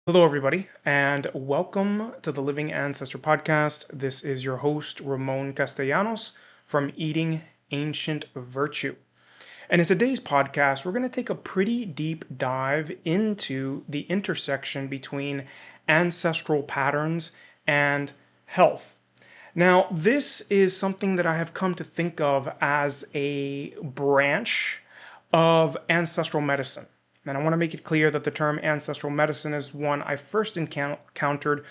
Hello, everybody, and welcome to the Living Ancestor Podcast. This is your host, Ramon Castellanos from Eating Ancient Virtue. And in today's podcast, we're going to take a pretty deep dive into the intersection between ancestral patterns and health. Now, this is something that I have come to think of as a branch of ancestral medicine. And I want to make it clear that the term ancestral medicine is one I first encountered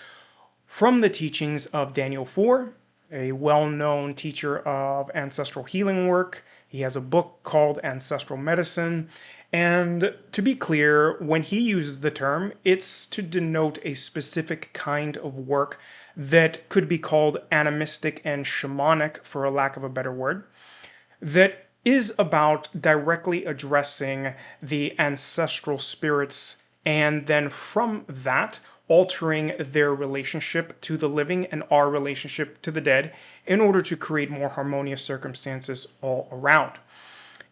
from the teachings of Daniel Foor, a well-known teacher of ancestral healing work. He has a book called Ancestral Medicine. And to be clear, when he uses the term, it's to denote a specific kind of work that could be called animistic and shamanic, for a lack of a better word, that is about directly addressing the ancestral spirits and then from that altering their relationship to the living and our relationship to the dead in order to create more harmonious circumstances all around.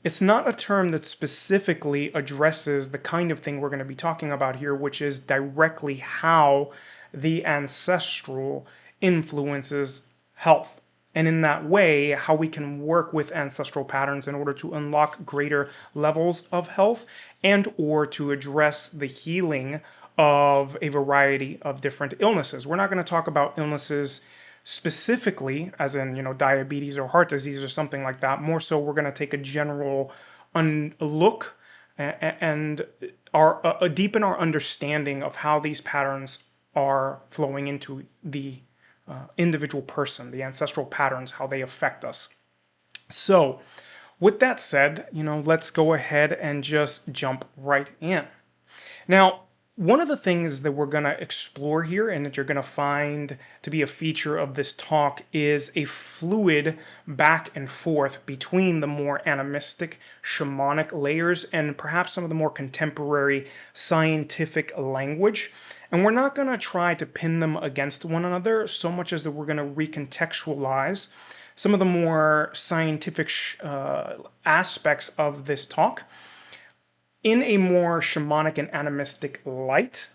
It's not a term that specifically addresses the kind of thing we're going to be talking about here, which is directly how the ancestral influences health. And in that way, how we can work with ancestral patterns in order to unlock greater levels of health and or to address the healing of a variety of different illnesses. We're not going to talk about illnesses specifically, as in, diabetes or heart disease or something like that. More so, we're going to take a general look and deepen our understanding of how these patterns are flowing into the individual person, the ancestral patterns, how they affect us. So, with that said, let's go ahead and just jump right in. Now, one of the things that we're going to explore here and that you're going to find to be a feature of this talk is a fluid back and forth between the more animistic, shamanic layers and perhaps some of the more contemporary scientific language. And we're not going to try to pin them against one another so much as that we're going to recontextualize some of the more scientific aspects of this talk in a more shamanic and animistic light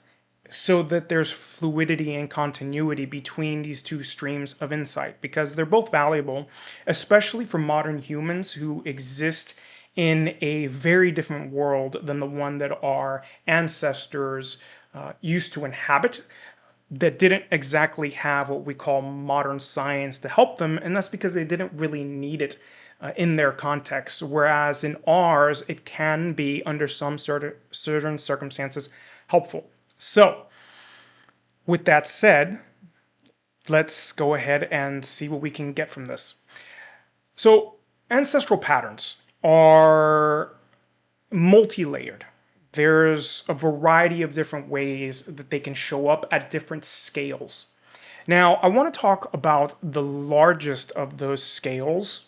so that there's fluidity and continuity between these two streams of insight, because they're both valuable, especially for modern humans who exist in a very different world than the one that our ancestors used to inhabit, that didn't exactly have what we call modern science to help them, and that's because they didn't really need it in their context, whereas in ours, it can be, under some certain circumstances, helpful. So, with that said, let's go ahead and see what we can get from this. So, ancestral patterns are multi-layered. There's a variety of different ways that they can show up at different scales. Now, I want to talk about the largest of those scales,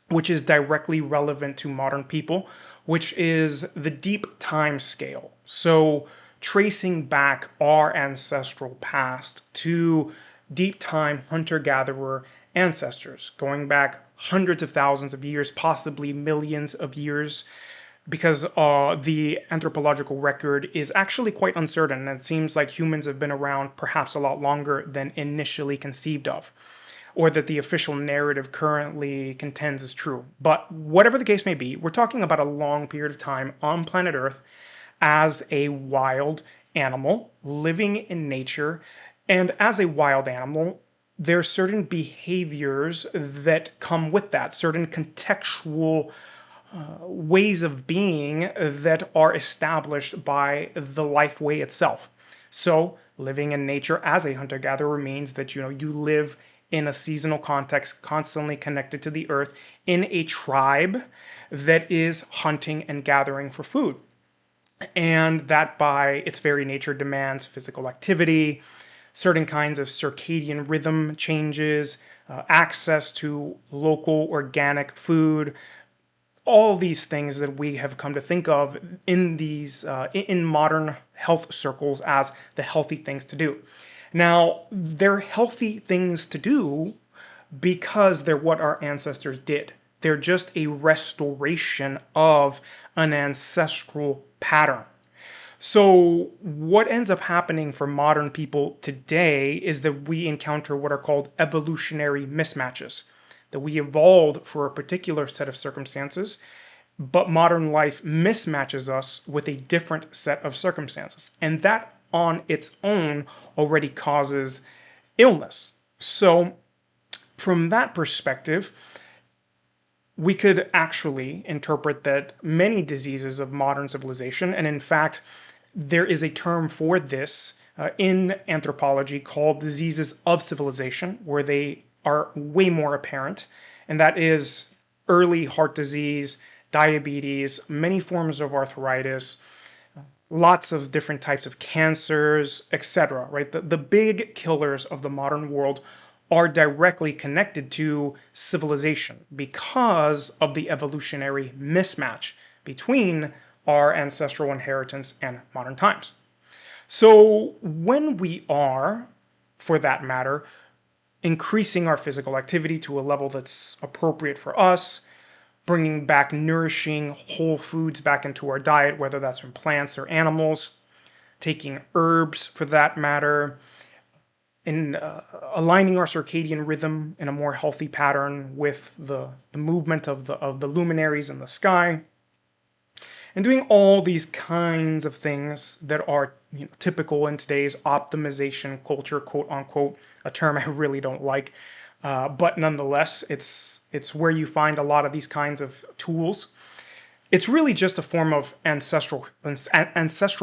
which is directly relevant to modern people, which is the deep time scale. So, tracing back our ancestral past to deep time hunter-gatherer ancestors, going back hundreds of thousands of years, possibly millions of years, because the anthropological record is actually quite uncertain, and it seems like humans have been around perhaps a lot longer than initially conceived of, or that the official narrative currently contends is true. But whatever the case may be, we're talking about a long period of time on planet Earth as a wild animal living in nature, and as a wild animal, there are certain behaviors that come with that, certain contextual ways of being that are established by the life way itself. So, living in nature as a hunter-gatherer means that you live in a seasonal context, constantly connected to the earth, in a tribe that is hunting and gathering for food. And that by its very nature demands physical activity, certain kinds of circadian rhythm changes, access to local organic food, all these things that we have come to think of in these in modern health circles as the healthy things to do. Now, they're healthy things to do because they're what our ancestors did. They're just a restoration of an ancestral pattern. So what ends up happening for modern people today is that we encounter what are called evolutionary mismatches, that we evolved for a particular set of circumstances, but modern life mismatches us with a different set of circumstances. And that on its own already causes illness. So from that perspective, we could actually interpret that many diseases of modern civilization, and in fact, there is a term for this in anthropology called diseases of civilization, where they are way more apparent, and that is early heart disease, diabetes, many forms of arthritis, lots of different types of cancers, etc. Right? The big killers of the modern world are directly connected to civilization because of the evolutionary mismatch between our ancestral inheritance and modern times. So when we are, for that matter, increasing our physical activity to a level that's appropriate for us, bringing back nourishing whole foods back into our diet, whether that's from plants or animals, taking herbs for that matter, in aligning our circadian rhythm in a more healthy pattern with the movement of the luminaries in the sky, and doing all these kinds of things that are typical in today's optimization culture, quote unquote, a term I really don't like, but nonetheless, it's where you find a lot of these kinds of tools. It's really just a form of ancestral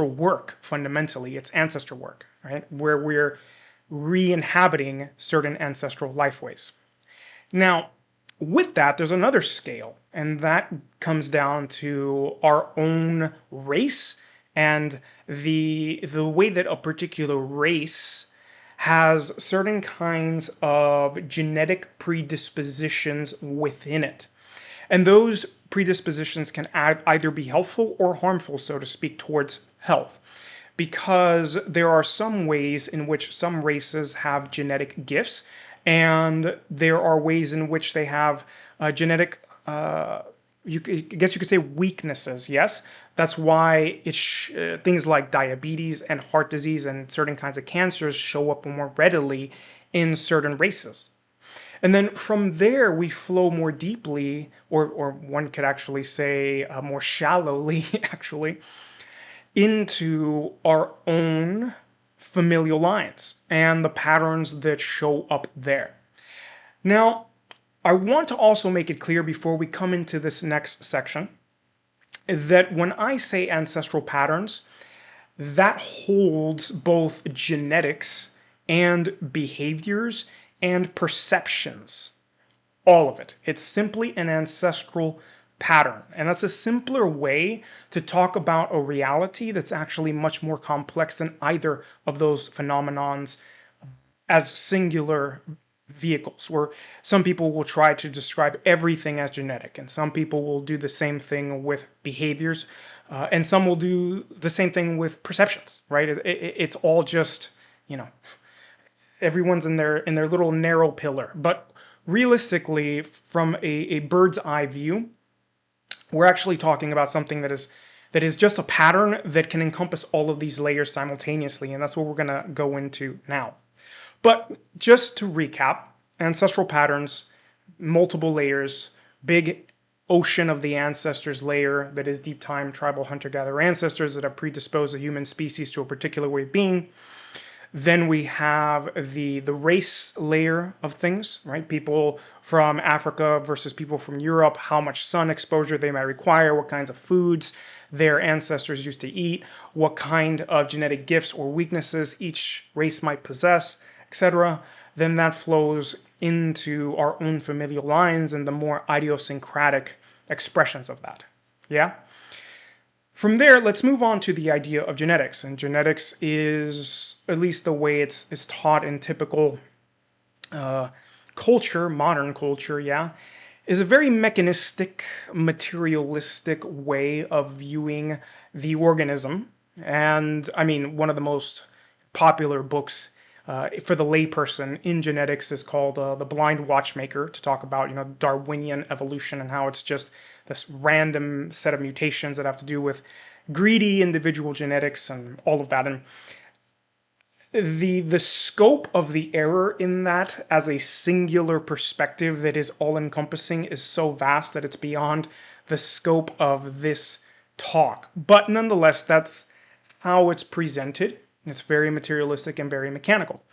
work. Fundamentally, it's ancestor work, right? Where we're re-inhabiting certain ancestral lifeways. Now, with that, there's another scale, and that comes down to our own race and the way that a particular race has certain kinds of genetic predispositions within it. And those predispositions can either be helpful or harmful, so to speak, towards health. Because there are some ways in which some races have genetic gifts, and there are ways in which they have genetic, I guess you could say, weaknesses, yes? That's why things like diabetes and heart disease and certain kinds of cancers show up more readily in certain races. And then from there, we flow more deeply, or one could actually say more shallowly, actually, into our own familial lines and the patterns that show up there. Now, I want to also make it clear before we come into this next section that when I say ancestral patterns, that holds both genetics and behaviors and perceptions. All of it. It's simply an ancestral pattern. And that's a simpler way to talk about a reality that's actually much more complex than either of those phenomenons as singular vehicles, where some people will try to describe everything as genetic, and some people will do the same thing with behaviors, and some will do the same thing with perceptions, right? It's all just, everyone's in their little narrow pillar. But realistically, from a bird's eye view, we're actually talking about something that is just a pattern that can encompass all of these layers simultaneously, and that's what we're going to go into now. But just to recap, ancestral patterns, multiple layers, big ocean of the ancestors layer that is deep time tribal hunter-gatherer ancestors that have predisposed the human species to a particular way of being. Then we have the race layer of things, right? People from Africa versus people from Europe, how much sun exposure they might require, what kinds of foods their ancestors used to eat, what kind of genetic gifts or weaknesses each race might possess, etc. Then that flows into our own familial lines and the more idiosyncratic expressions of that. Yeah? From there, let's move on to the idea of genetics. And genetics is, at least the way it's taught in typical culture, modern culture, yeah, is a very mechanistic, materialistic way of viewing the organism. And I mean, one of the most popular books for the layperson in genetics is called The Blind Watchmaker, to talk about, Darwinian evolution and how it's just this random set of mutations that have to do with greedy individual genetics and all of that. And the scope of the error in that as a singular perspective that is all-encompassing is so vast that it's beyond the scope of this talk. But nonetheless, that's how it's presented. It's very materialistic and very mechanical.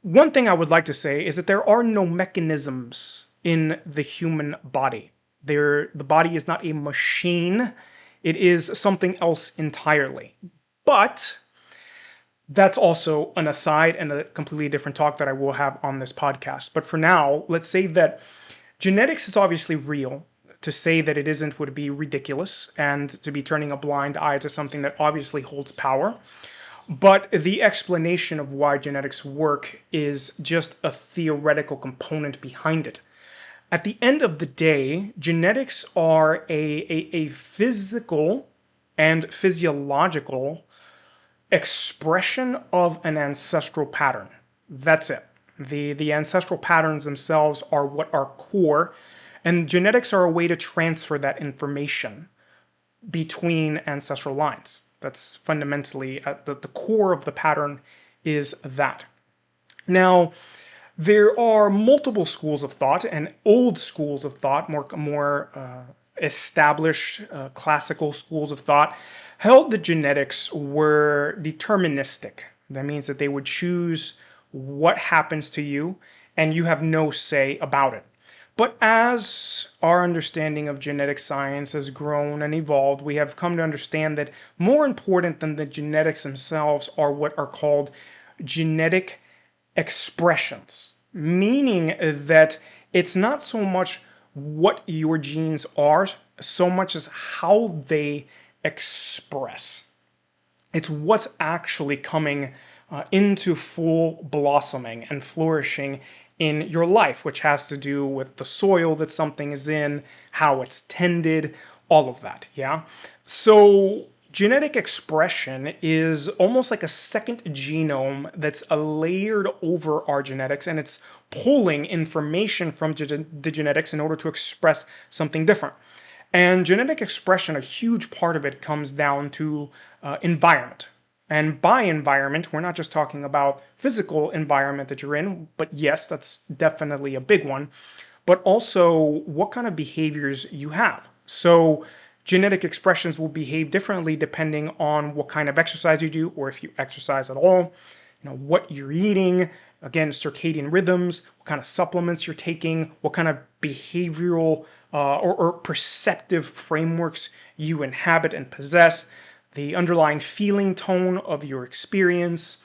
One thing I would like to say is that there are no mechanisms in the human body. The body is not a machine. It is something else entirely. But that's also an aside and a completely different talk that I will have on this podcast. But for now, let's say that genetics is obviously real. To say that it isn't would be ridiculous, and to be turning a blind eye to something that obviously holds power. But the explanation of why genetics work is just a theoretical component behind it. At the end of the day, genetics are a physical and physiological expression of an ancestral pattern. That's it. The ancestral patterns themselves are what are core, and genetics are a way to transfer that information between ancestral lines. That's fundamentally at the core of the pattern is that. Now, there are multiple schools of thought and old schools of thought, more established classical schools of thought, held that genetics were deterministic. That means that they would choose what happens to you and you have no say about it. But as our understanding of genetic science has grown and evolved, we have come to understand that more important than the genetics themselves are what are called genetic expressions, meaning that it's not so much what your genes are, so much as how they express. It's what's actually coming into full blossoming and flourishing in your life, which has to do with the soil that something is in, how it's tended, all of that, yeah? So genetic expression is almost like a second genome that's layered over our genetics, and it's pulling information from the genetics in order to express something different. And genetic expression, a huge part of it comes down to environment. And by environment, we're not just talking about physical environment that you're in, but yes, that's definitely a big one, but also what kind of behaviors you have. So genetic expressions will behave differently depending on what kind of exercise you do, or if you exercise at all, what you're eating, again, circadian rhythms, what kind of supplements you're taking, what kind of behavioral or perceptive frameworks you inhabit and possess, the underlying feeling tone of your experience.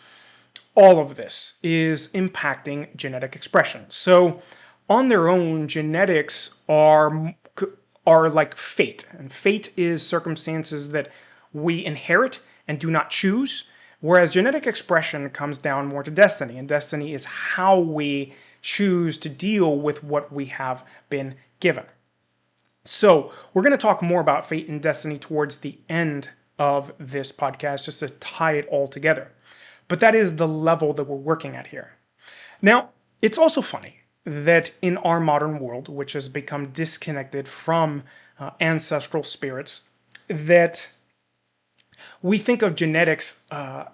All of this is impacting genetic expression. So on their own, genetics are like fate. And fate is circumstances that we inherit and do not choose, whereas genetic expression comes down more to destiny. And destiny is how we choose to deal with what we have been given. So we're going to talk more about fate and destiny towards the end of this podcast, just to tie it all together. But that is the level that we're working at here. Now, it's also funny that in our modern world, which has become disconnected from ancestral spirits, that we think of genetics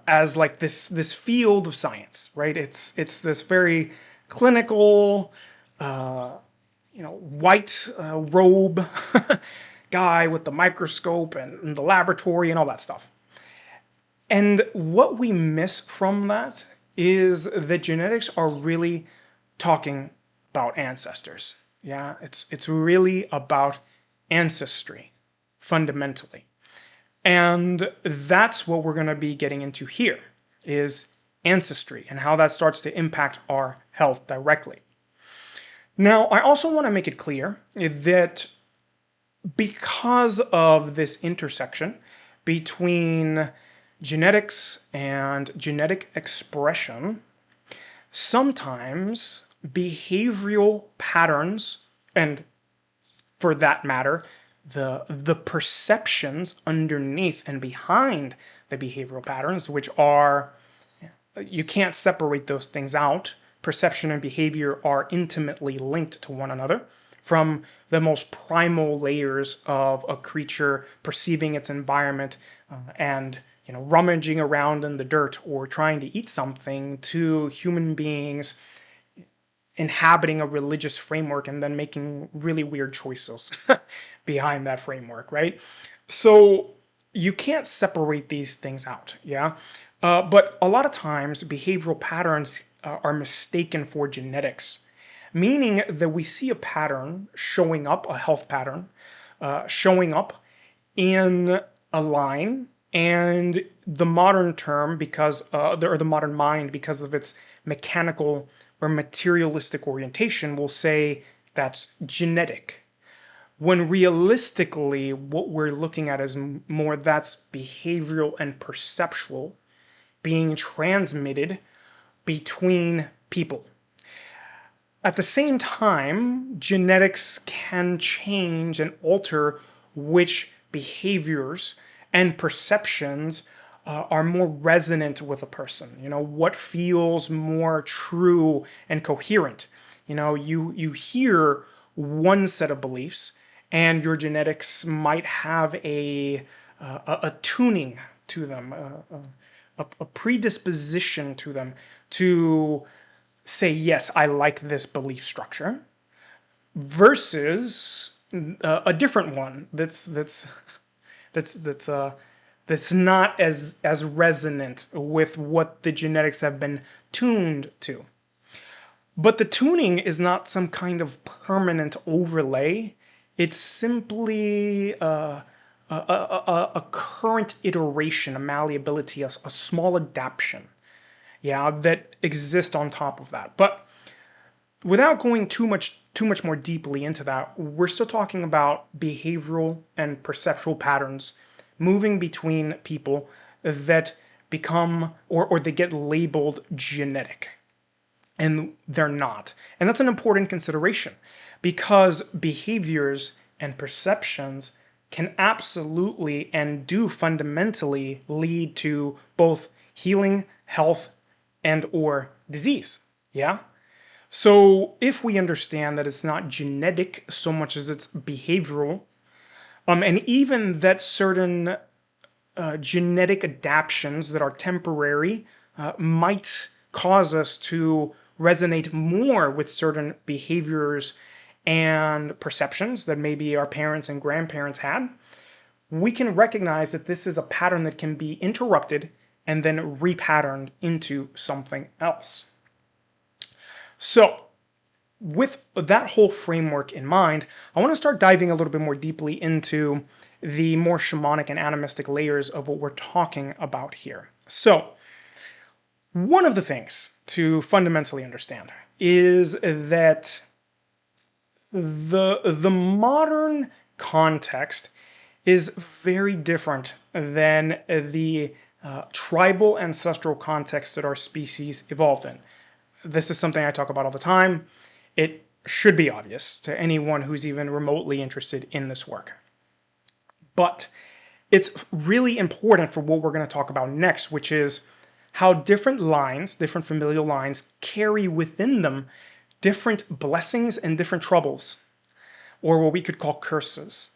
as like this field of science, right? It's this very clinical, white robe guy with the microscope and the laboratory and all that stuff. And what we miss from that is that genetics are really talking about ancestors. Yeah, it's really about ancestry, fundamentally. And that's what we're going to be getting into here, is ancestry and how that starts to impact our health directly. Now, I also want to make it clear that because of this intersection between genetics and genetic expression, sometimes behavioral patterns, and for that matter, the perceptions underneath and behind the behavioral patterns, which are, you can't separate those things out. Perception and behavior are intimately linked to one another, from the most primal layers of a creature perceiving its environment and rummaging around in the dirt or trying to eat something, to human beings inhabiting a religious framework and then making really weird choices behind that framework, right? So you can't separate these things out, yeah? But a lot of times behavioral patterns are mistaken for genetics, meaning that we see a pattern showing up, a health pattern, showing up in a line, and the modern term, or the modern mind, because of its mechanical or materialistic orientation, will say that's genetic. When realistically, what we're looking at is more that's behavioral and perceptual being transmitted between people. At the same time, genetics can change and alter which behaviors and perceptions are more resonant with a person. What feels more true and coherent. You hear one set of beliefs, and your genetics might have a tuning to them, a predisposition to them to say, yes, I like this belief structure, versus a different one that's not as resonant with what the genetics have been tuned to. But the tuning is not some kind of permanent overlay. It's simply a current iteration, a malleability, a small adaptation, that exists on top of that. But without going too much more deeply into that, we're still talking about behavioral and perceptual patterns moving between people that become or they get labeled genetic. And they're not. And that's an important consideration, because behaviors and perceptions can absolutely and do fundamentally lead to both healing, health, and or disease. Yeah? So if we understand that it's not genetic so much as it's behavioral, and even that certain genetic adaptations that are temporary might cause us to resonate more with certain behaviors and perceptions that maybe our parents and grandparents had, we can recognize that this is a pattern that can be interrupted and then repatterned into something else. So, with that whole framework in mind, I want to start diving a little bit more deeply into the more shamanic and animistic layers of what we're talking about here. So, one of the things to fundamentally understand is that the modern context is very different than the tribal ancestral context that our species evolved in. This is something I talk about all the time. It should be obvious to anyone who's even remotely interested in this work. But it's really important for what we're going to talk about next, which is how different lines, different familial lines, carry within them different blessings and different troubles, or what we could call curses,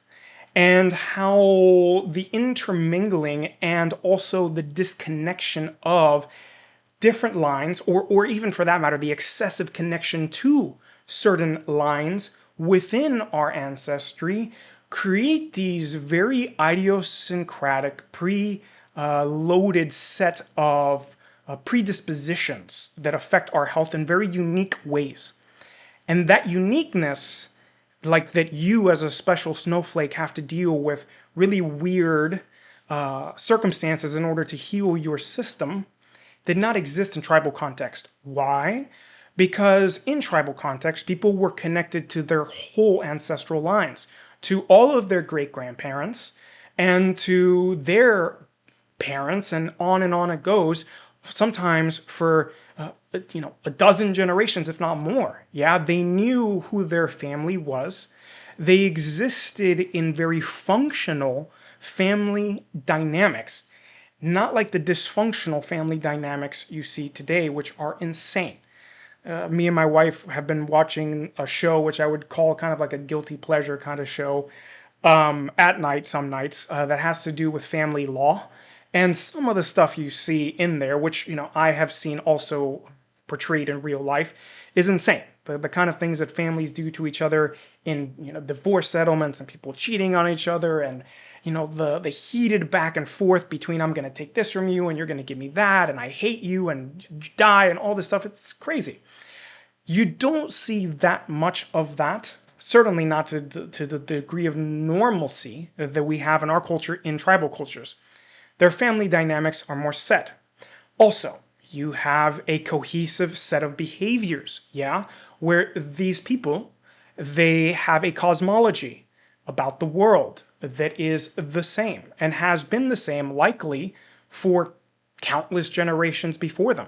and how the intermingling and also the disconnection of different lines, or even for that matter, the excessive connection to certain lines within our ancestry, create these very idiosyncratic, pre-loaded set of predispositions that affect our health in very unique ways. And that uniqueness, like that you as a special snowflake have to deal with really weird circumstances in order to heal your system, did not exist in tribal context. Why? Because in tribal context, people were connected to their whole ancestral lines, to all of their great-grandparents, and to their parents, and on it goes, sometimes for a dozen generations, if not more. Yeah, they knew who their family was. They existed in very functional family dynamics, not like the dysfunctional family dynamics you see today, which are insane. Me and my wife have been watching a show which I would call kind of like a guilty pleasure kind of show at night, some nights, that has to do with family law. And some of the stuff you see in there, which, I have seen also portrayed in real life, is insane. The kind of things that families do to each other in, divorce settlements and people cheating on each other and, the heated back and forth between I'm going to take this from you and you're going to give me that and I hate you and die and all this stuff. It's crazy. You don't see that much of that, certainly not to the degree of normalcy that we have in our culture in tribal cultures. Their family dynamics are more set. Also, you have a cohesive set of behaviors, where these people, they have a cosmology about the world that is the same and has been the same likely for countless generations before them.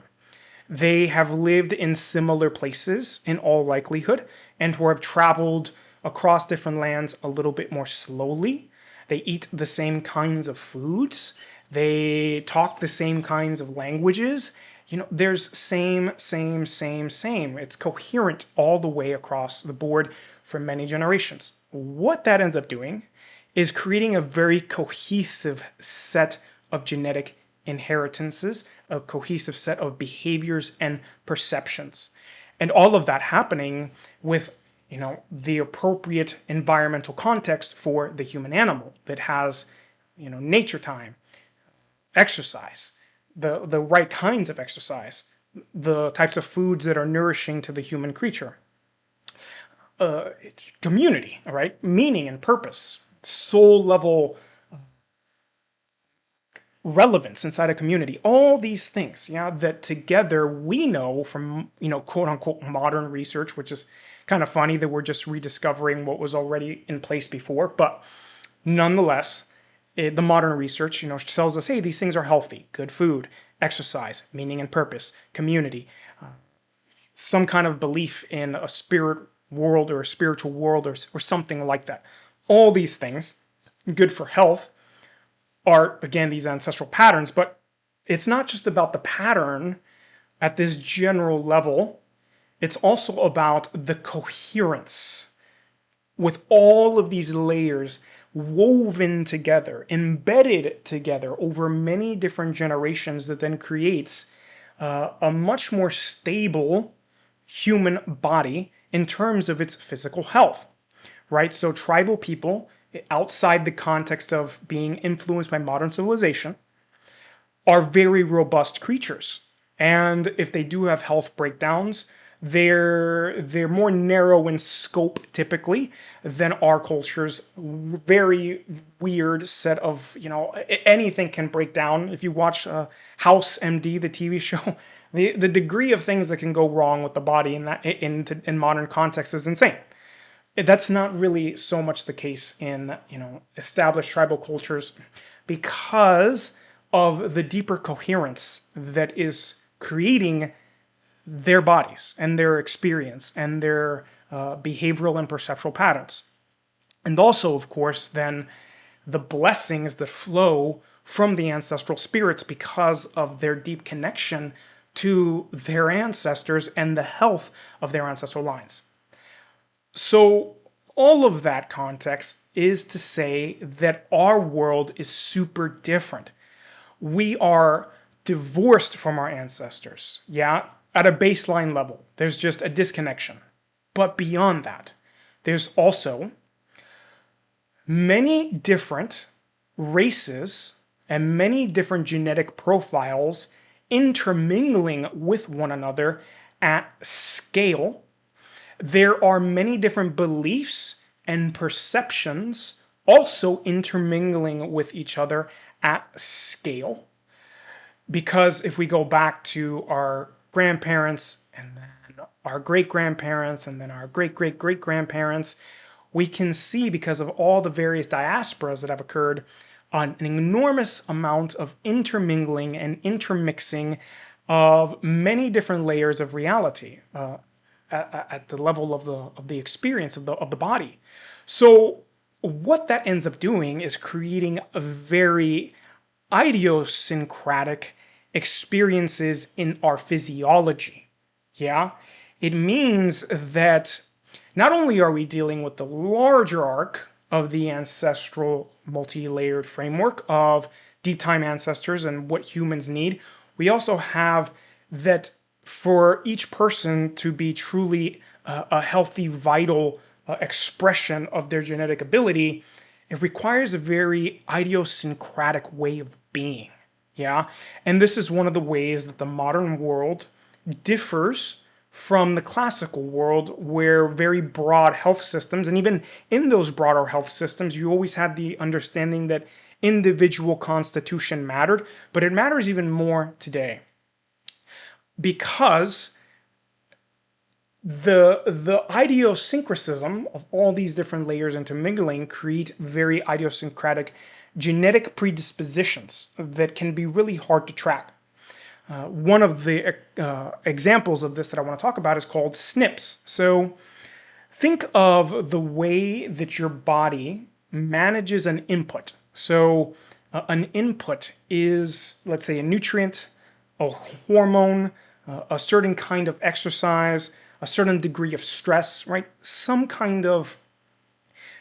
They have lived in similar places in all likelihood and who have traveled across different lands a little bit more slowly. They eat the same kinds of foods. They talk the same kinds of languages. There's same. It's coherent all the way across the board for many generations. What that ends up doing is creating a very cohesive set of genetic inheritances, a cohesive set of behaviors and perceptions. And all of that happening with, the appropriate environmental context for the human animal that has, nature time, exercise, the right kinds of exercise, the types of foods that are nourishing to the human creature. Community, right? Meaning and purpose, soul level relevance inside a community. All these things, that together we know from, quote unquote modern research, which is kind of funny that we're just rediscovering what was already in place before. But nonetheless, the modern research, tells us, hey, these things are healthy, good food, exercise, meaning and purpose, community, some kind of belief in a spirit world or a spiritual world or something like that. All these things, good for health, are, again, these ancestral patterns, but it's not just about the pattern at this general level. It's also about the coherence with all of these layers woven together, embedded together over many different generations that then creates a much more stable human body in terms of its physical health, right? So tribal people, outside the context of being influenced by modern civilization, are very robust creatures. And if they do have health breakdowns, they're more narrow in scope typically than our culture's very weird set of, anything can break down. If you watch House MD, the TV show, the degree of things that can go wrong with the body in modern context is insane. That's not really so much the case in, established tribal cultures because of the deeper coherence that is creating their bodies and their experience and their behavioral and perceptual patterns. And also, of course, then the blessings that flow from the ancestral spirits because of their deep connection to their ancestors and the health of their ancestral lines. So all of that context is to say that our world is super different. We are divorced from our ancestors, at a baseline level. There's just a disconnection. But beyond that, there's also many different races and many different genetic profiles intermingling with one another at scale. There are many different beliefs and perceptions also intermingling with each other at scale. Because if we go back to our grandparents and then our great-grandparents and then our great-great-great-grandparents, we can see, because of all the various diasporas that have occurred, an enormous amount of intermingling and intermixing of many different layers of reality at the level of the experience of the body. So what that ends up doing is creating a very idiosyncratic experiences in our physiology. It means that not only are we dealing with the larger arc of the ancestral multi-layered framework of deep time ancestors and what humans need, we also have that for each person to be truly a healthy, vital expression of their genetic ability, it requires a very idiosyncratic way of being. Yeah. And this is one of the ways that the modern world differs from the classical world, where very broad health systems, and even in those broader health systems, you always had the understanding that individual constitution mattered, but it matters even more today because the idiosyncrasy of all these different layers intermingling create very idiosyncratic genetic predispositions that can be really hard to track. One of the examples of this that I want to talk about is called SNPs. So think of the way that your body manages an input. So an input is, let's say, a nutrient, a hormone, a certain kind of exercise, a certain degree of stress, right? Some kind of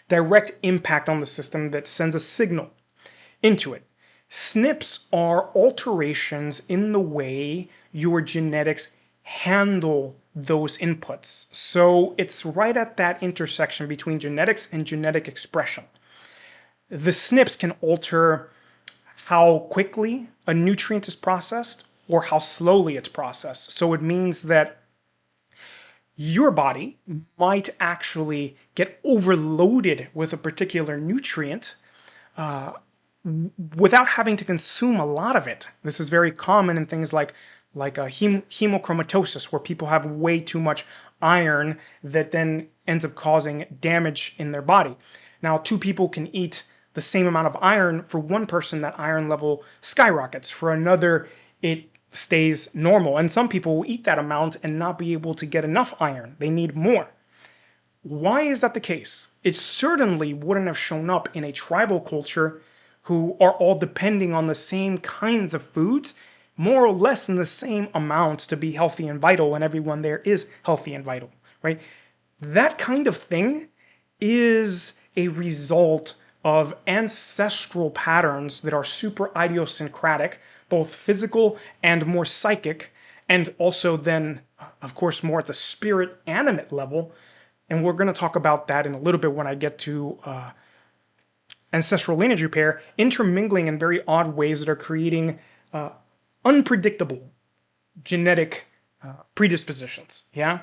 direct impact on the system that sends a signal into it. SNPs are alterations in the way your genetics handle those inputs. So it's right at that intersection between genetics and genetic expression. The SNPs can alter how quickly a nutrient is processed or how slowly it's processed. So it means that your body might actually get overloaded with a particular nutrient without having to consume a lot of it. This is very common in things like hemochromatosis, where people have way too much iron that then ends up causing damage in their body. Now, two people can eat the same amount of iron. For one person, that iron level skyrockets. For another, it stays normal. And some people will eat that amount and not be able to get enough iron. They need more. Why is that the case? It certainly wouldn't have shown up in a tribal culture who are all depending on the same kinds of foods, more or less in the same amounts to be healthy and vital, and everyone there is healthy and vital, right? That kind of thing is a result of ancestral patterns that are super idiosyncratic, both physical and more psychic, and also then, of course, more at the spirit animate level. And we're going to talk about that in a little bit when I get to ancestral lineage repair, intermingling in very odd ways that are creating unpredictable genetic predispositions. Yeah.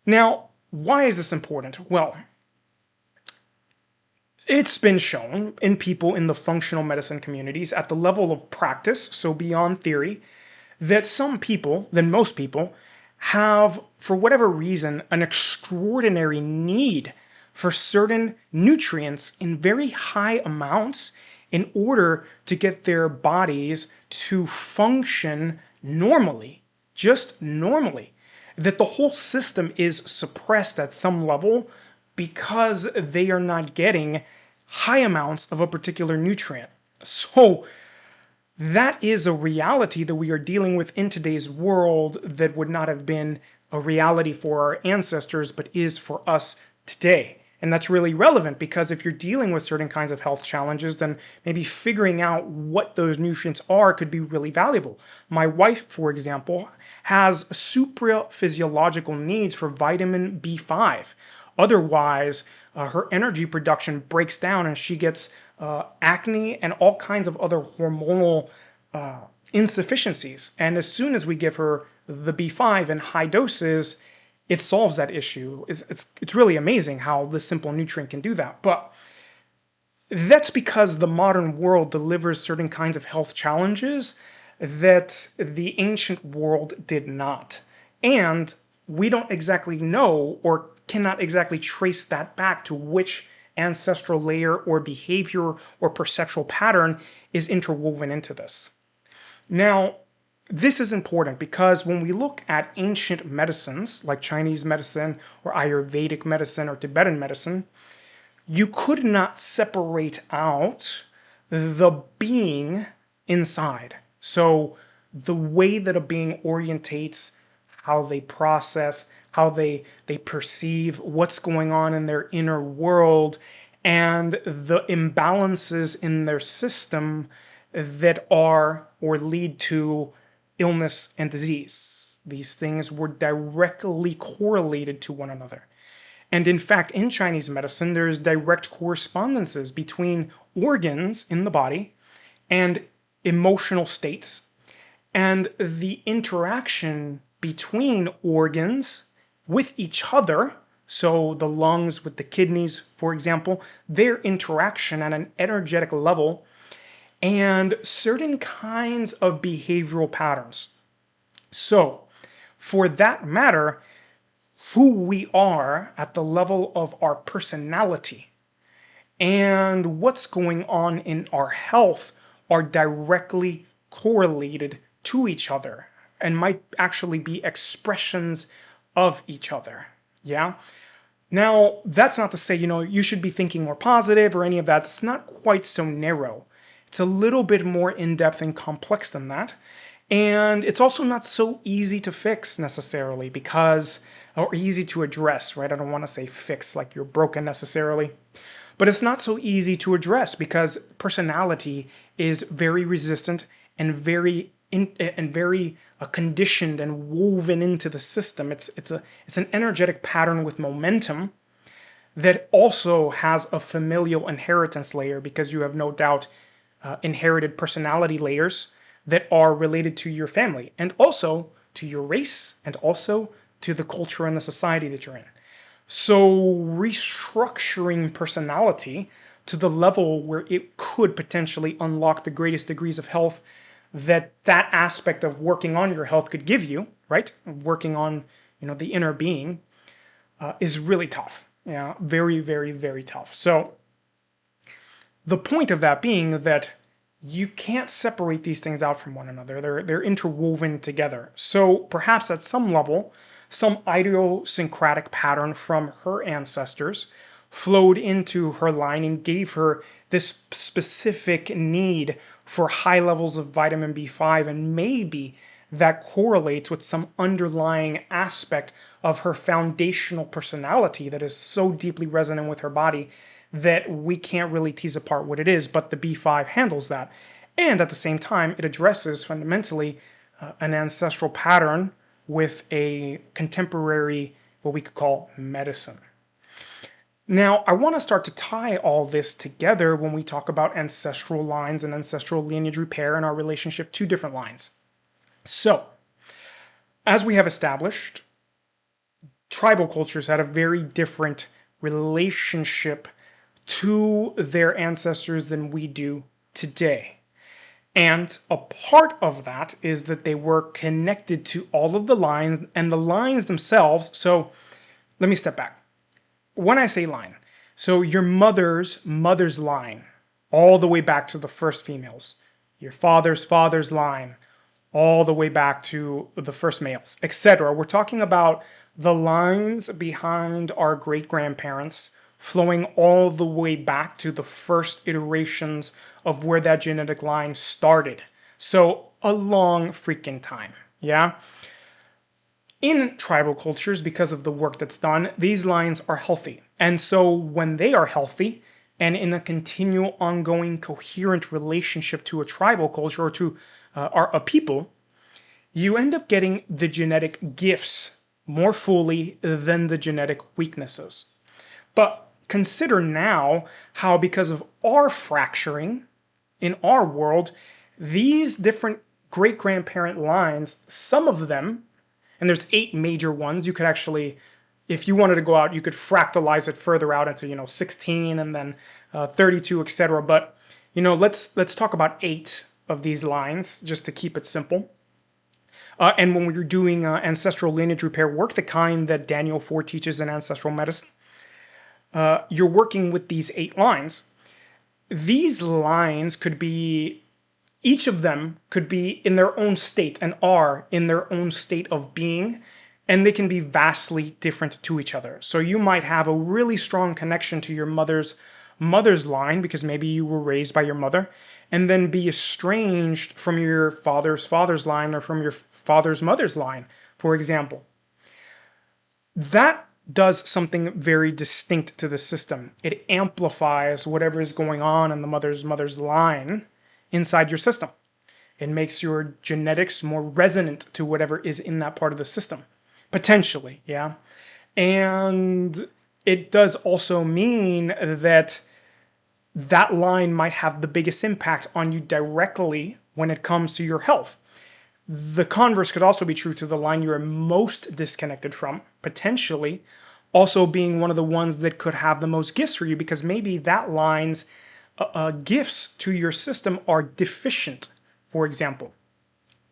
Now, why is this important? Well, it's been shown in people in the functional medicine communities at the level of practice, so beyond theory, that some people, than most people, have, for whatever reason, an extraordinary need for certain nutrients in very high amounts in order to get their bodies to function normally, just normally. That the whole system is suppressed at some level because they are not getting high amounts of a particular nutrient. So that is a reality that we are dealing with in today's world that would not have been a reality for our ancestors, but is for us today. And that's really relevant because if you're dealing with certain kinds of health challenges, then maybe figuring out what those nutrients are could be really valuable. My wife, for example, has supraphysiological needs for vitamin B5. Otherwise, her energy production breaks down and she gets acne and all kinds of other hormonal insufficiencies. And as soon as we give her the B5 in high doses, it solves that issue. It's really amazing how this simple nutrient can do that. But that's because the modern world delivers certain kinds of health challenges that the ancient world did not. And we don't exactly know or cannot exactly trace that back to which ancestral layer or behavior or perceptual pattern is interwoven into this. Now, this is important because when we look at ancient medicines like Chinese medicine or Ayurvedic medicine or Tibetan medicine, you could not separate out the being inside. So the way that a being orientates, how they process, how they perceive what's going on in their inner world, and the imbalances in their system that are or lead to illness and disease. These things were directly correlated to one another. And in fact, in Chinese medicine, there's direct correspondences between organs in the body and emotional states, and the interaction between organs with each other. So the lungs with the kidneys, for example, their interaction at an energetic level, and certain kinds of behavioral patterns. So, for that matter, who we are at the level of our personality and what's going on in our health are directly correlated to each other and might actually be expressions of each other. Yeah? Now, that's not to say, you should be thinking more positive or any of that. It's not quite so narrow. It's a little bit more in-depth and complex than that. And it's also not so easy to fix necessarily or easy to address, right? I don't want to say fix like you're broken necessarily. But it's not so easy to address because personality is very resistant and very conditioned and woven into the system. It's an energetic pattern with momentum that also has a familial inheritance layer, because you have no doubt inherited personality layers that are related to your family and also to your race and also to the culture and the society that you're in. So restructuring personality to the level where it could potentially unlock the greatest degrees of health that aspect of working on your health could give you, right? Working on, the inner being is really tough. Yeah, very, very, very tough. So the point of that being that you can't separate these things out from one another. They're interwoven together. So perhaps at some level, some idiosyncratic pattern from her ancestors flowed into her line and gave her this specific need for high levels of vitamin B5, and maybe that correlates with some underlying aspect of her foundational personality that is so deeply resonant with her body that we can't really tease apart what it is, but the B5 handles that. And at the same time, it addresses fundamentally an ancestral pattern with a contemporary, what we could call medicine. Now, I want to start to tie all this together when we talk about ancestral lines and ancestral lineage repair and our relationship to different lines. So, as we have established, tribal cultures had a very different relationship to their ancestors than we do today. And a part of that is that they were connected to all of the lines and the lines themselves. So let me step back. When I say line, so your mother's line, all the way back to the first females, your father's line, all the way back to the first males, etc. We're talking about the lines behind our great-grandparents flowing all the way back to the first iterations of where that genetic line started. So a long freaking time, yeah? In tribal cultures, because of the work that's done, these lines are healthy. And so when they are healthy and in a continual, ongoing, coherent relationship to a tribal culture or to a people, you end up getting the genetic gifts more fully than the genetic weaknesses. But consider now how, because of our fracturing in our world, these different great-grandparent lines, some of them, and there's 8 major ones, you could actually, if you wanted to go out, you could fractalize it further out into, 16 and then 32, etc. But, let's talk about 8 of these lines just to keep it simple. And when we're doing ancestral lineage repair work, the kind that Daniel Foor teaches in Ancestral Medicine, you're working with these 8 lines. These lines could be, each of them could be in their own state and are in their own state of being, and they can be vastly different to each other. So you might have a really strong connection to your mother's line because maybe you were raised by your mother, and then be estranged from your father's line or from your father's mother's line, for example. That does something very distinct to the system. It amplifies whatever is going on in the mother's line inside your system. It makes your genetics more resonant to whatever is in that part of the system. Potentially, yeah. And it does also mean that that line might have the biggest impact on you directly when it comes to your health. The converse could also be true to the line you're most disconnected from, potentially also being one of the ones that could have the most gifts for you, because maybe that line's gifts to your system are deficient, for example.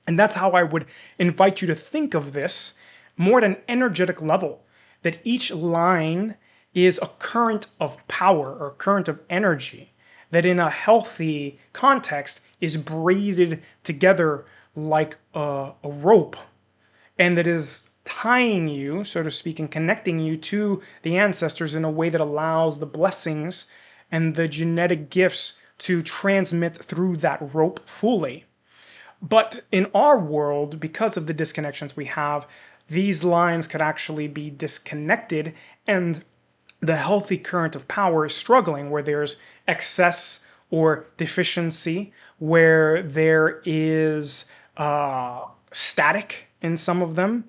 And that's how I would invite you to think of this more at an energetic level, that each line is a current of power or current of energy that in a healthy context is braided together like a rope, and that is tying you, so to speak, and connecting you to the ancestors in a way that allows the blessings and the genetic gifts to transmit through that rope fully. But in our world, because of the disconnections we have, these lines could actually be disconnected, and the healthy current of power is struggling where there's excess or deficiency, where there is static in some of them,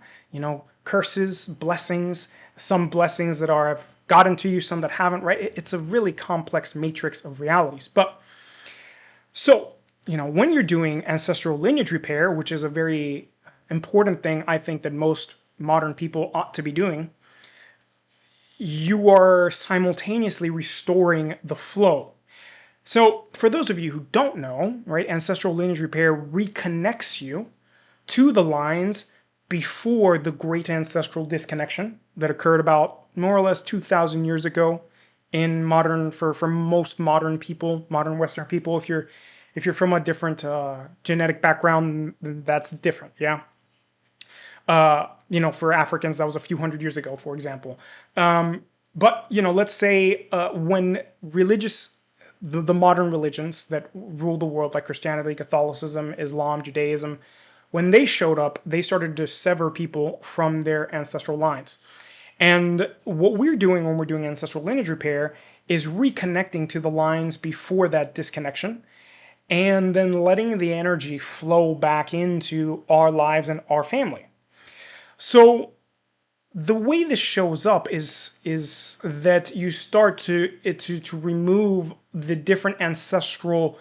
curses, blessings, some blessings that have gotten to you, some that haven't, right? It's a really complex matrix of realities. But so, when you're doing ancestral lineage repair, which is a very important thing I think that most modern people ought to be doing, you are simultaneously restoring the flow. So for those of you who don't know, right, ancestral lineage repair reconnects you to the lines before the great ancestral disconnection that occurred about more or less 2,000 years ago in modern, for most modern people, modern Western people. If you're from a different genetic background, that's different, yeah. For Africans, that was a few hundred years ago, for example. But let's say when the modern religions that rule the world, like Christianity, Catholicism, Islam, Judaism, when they showed up, they started to sever people from their ancestral lines. And what we're doing when we're doing ancestral lineage repair is reconnecting to the lines before that disconnection, and then letting the energy flow back into our lives and our family. So the way this shows up is that you start to remove the different ancestral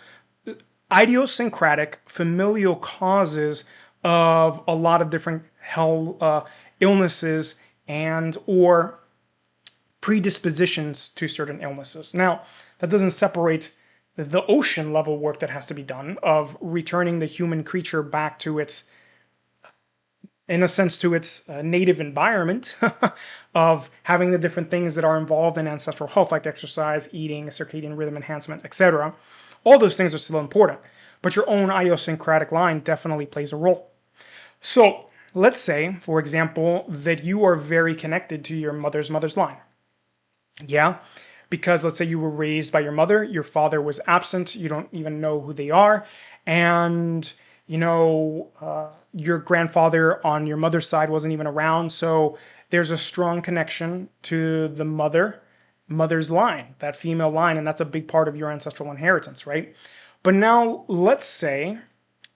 idiosyncratic familial causes of a lot of different illnesses and or predispositions to certain illnesses. Now, that doesn't separate the ocean level work that has to be done of returning the human creature back to its, in a sense, to its native environment of having the different things that are involved in ancestral health, like exercise, eating, circadian rhythm enhancement, etc. All those things are still important, but your own idiosyncratic line definitely plays a role. So let's say, for example, that you are very connected to your mother's line. Yeah, because let's say you were raised by your mother, your father was absent, you don't even know who they are, and your grandfather on your mother's side wasn't even around, so there's a strong connection to the mother's line, that female line, and that's a big part of your ancestral inheritance, right? But now let's say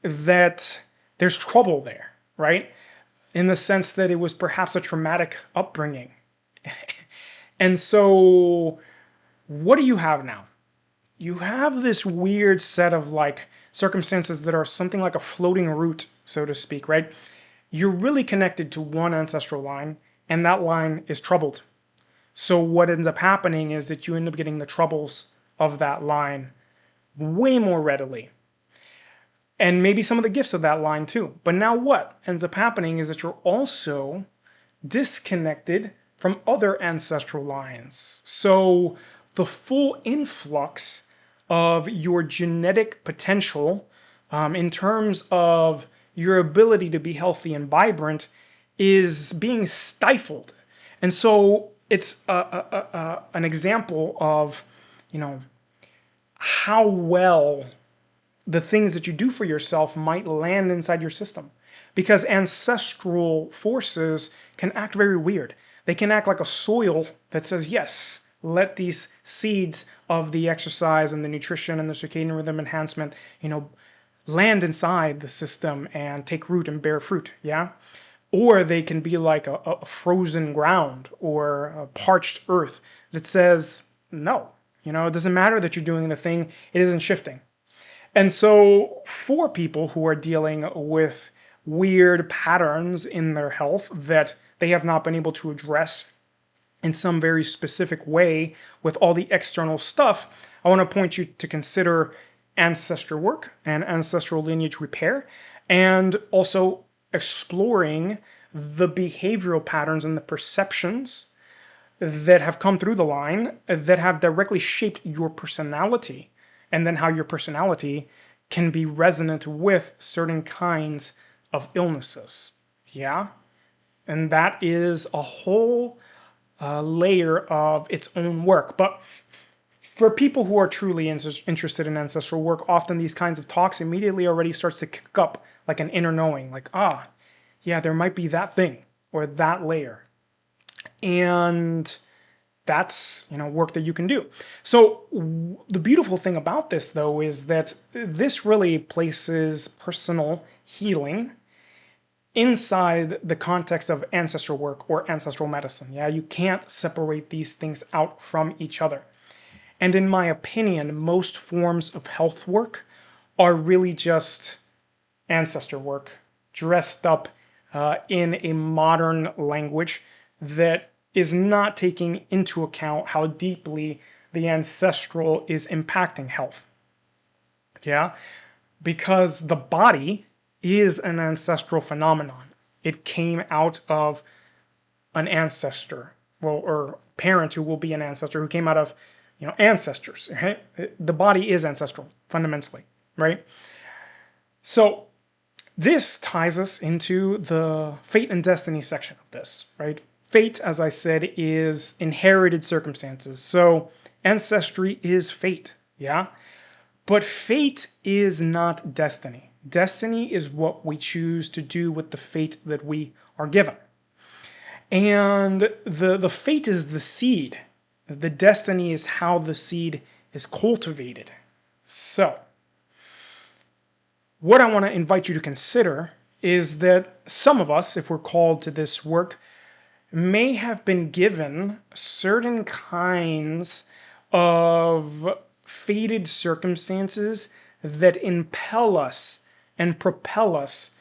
that there's trouble there, right? In the sense that it was perhaps a traumatic upbringing. And so what do you have now? You have this weird set of circumstances that are something like a floating root, so to speak, right? You're really connected to one ancestral line, and that line is troubled. So what ends up happening is that you end up getting the troubles of that line way more readily. And maybe some of the gifts of that line too. But now what ends up happening is that you're also disconnected from other ancestral lines. So the full influx of your genetic potential in terms of your ability to be healthy and vibrant is being stifled. And so it's an example of, how well the things that you do for yourself might land inside your system. because ancestral forces can act very weird. They can act like a soil that says, yes, let these seeds of the exercise and the nutrition and the circadian rhythm enhancement, land inside the system and take root and bear fruit, yeah? Or they can be like a frozen ground or a parched earth that says, no, it doesn't matter that you're doing the thing, it isn't shifting. And so for people who are dealing with weird patterns in their health that they have not been able to address in some very specific way with all the external stuff, I want to point you to consider ancestor work and ancestral lineage repair, and also exploring the behavioral patterns and the perceptions that have come through the line that have directly shaped your personality, and then how your personality can be resonant with certain kinds of illnesses. Yeah? And that is a whole layer of its own work. But for people who are truly interested in ancestral work, often these kinds of talks immediately already starts to kick up like an inner knowing, like, yeah, there might be that thing or that layer. And that's, work that you can do. So the beautiful thing about this, though, is that this really places personal healing inside the context of ancestral work or ancestral medicine. Yeah, you can't separate these things out from each other. And in my opinion, most forms of health work are really just ancestor work dressed up in a modern language that is not taking into account how deeply the ancestral is impacting health. Yeah? Because the body is an ancestral phenomenon. It came out of an ancestor, or parent who will be an ancestor, who came out of, ancestors. Right? The body is ancestral, fundamentally, right? So this ties us into the fate and destiny section of this, right? Fate, as I said, is inherited circumstances. So ancestry is fate, yeah? But fate is not destiny. Destiny is what we choose to do with the fate that we are given. And the fate is the seed. The destiny is how the seed is cultivated. So, what I want to invite you to consider is that some of us, if we're called to this work, may have been given certain kinds of fated circumstances that impel us and propel us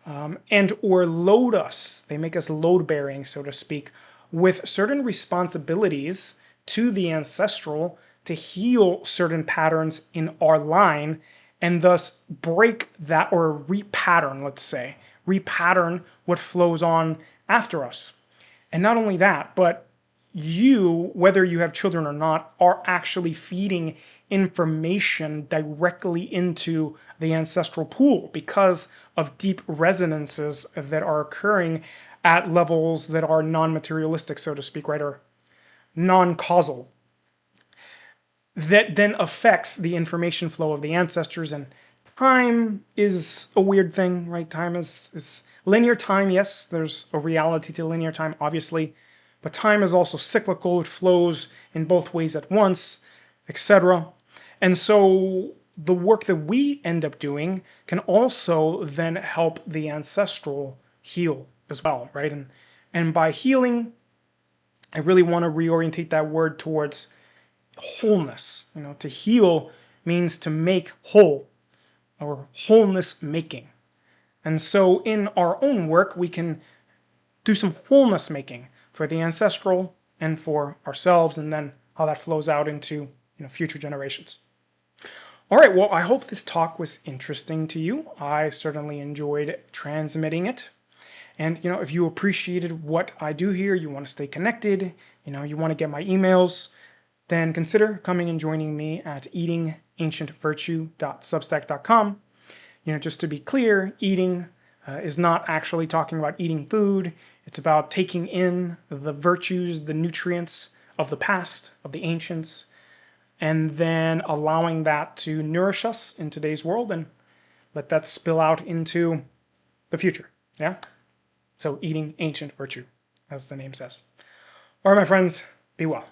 and or load us. They make us load-bearing, so to speak, with certain responsibilities to the ancestral to heal certain patterns in our line and thus break that, or repattern, let's say, repattern what flows on after us. And not only that, but you, whether you have children or not, are actually feeding information directly into the ancestral pool because of deep resonances that are occurring at levels that are non-materialistic, so to speak, right, or non-causal. That then affects the information flow of the ancestors. And time is a weird thing, right? Time is linear time, yes, there's a reality to linear time, obviously, but time is also cyclical. It flows in both ways at once, etc. And so the work that we end up doing can also then help the ancestral heal as well, right? And by healing, I really want to reorientate that word towards wholeness. To heal means to make whole, or wholeness-making. And so in our own work, we can do some wholeness making for the ancestral and for ourselves, and then how that flows out into future generations. All right, well, I hope this talk was interesting to you. I certainly enjoyed transmitting it. And if you appreciated what I do here, you want to stay connected, you want to get my emails, then consider coming and joining me at eatingancientvirtue.substack.com. Just to be clear, eating is not actually talking about eating food. It's about taking in the virtues, the nutrients of the past, of the ancients, and then allowing that to nourish us in today's world and let that spill out into the future. Yeah? So eating ancient virtue, as the name says. All right, my friends, be well.